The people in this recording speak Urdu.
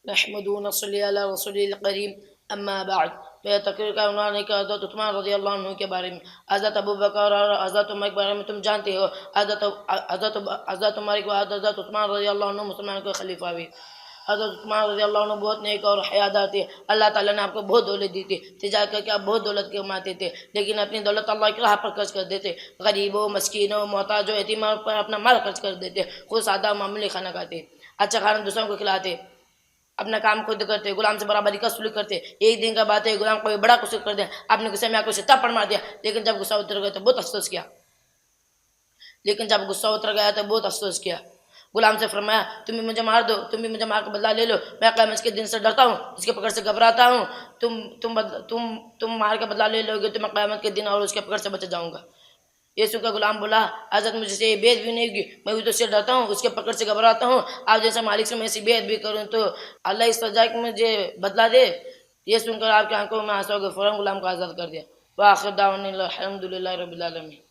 نحمد ونصلی علی رسول الکریم اما بعد. میں تقریر کا عنوان ہے کہ حضرت عثمان رضی اللہ عنہ کے بارے میں. حضرت ابو بکر اور حضرت عمر کے بارے میں تم جانتے ہو. حضرت عمر کے بعد حضرت عثمان رضی اللہ عنہ مسلمان کے خلیفہ ہوئے. حضرت عثمان رضی اللہ عنہ بہت نیک اور حیادار تھے. اللہ تعالیٰ نے آپ کو بہت دولت دی تھی. تجارت کر کے آپ بہت دولت کماتے تھے، لیکن اپنی دولت اللہ کی راہ پر خرچ کر دیتے. غریبوں، مسکینوں، محتاجوں، یتیموں پر اپنا مال خرچ کر دیتے. خود سادہ معمولی کھانا کھاتے، اچھا کھانا دوسروں کو کھلاتے، اپنا کام خود کرتے، غلام سے برابری کا سلوک کرتے. ایک دن کا بات ہے، غلام کوئی بڑا قصور کر دیا، آپ نے غصے میں آپ کو تھپڑ مار دیا، لیکن جب غصہ اتر گیا تو بہت افسوس کیا. غلام سے فرمایا تم بھی مجھے مار دو، تم بھی مجھے مار کے بدلہ لے لو، میں قیامت کے دن سے ڈرتا ہوں، اس کے پکڑ سے گھبراتا ہوں. تم مار کے بدلہ لے لو گے تو میں قیامت کے دن اور اس کے پکڑ سے بچ جاؤں گا. یسوع کا غلام بولا حضرت مجھ سے یہ بیعت بھی نہیں ہوگی، میں بھی تو اس سے ڈرتا ہوں، اس کے پکڑ سے گھبراتا ہوں. آپ جیسے مالک سے میں ایسی بیعت بھی کروں تو اللہ اس سزا کو مجھے بدلہ دے. یہ سن کر آپ کی آنکھوں میں آنسو کے فوراً غلام کو آزاد کر دیا. وآخر دعوانا الحمد للہ رب العالمین.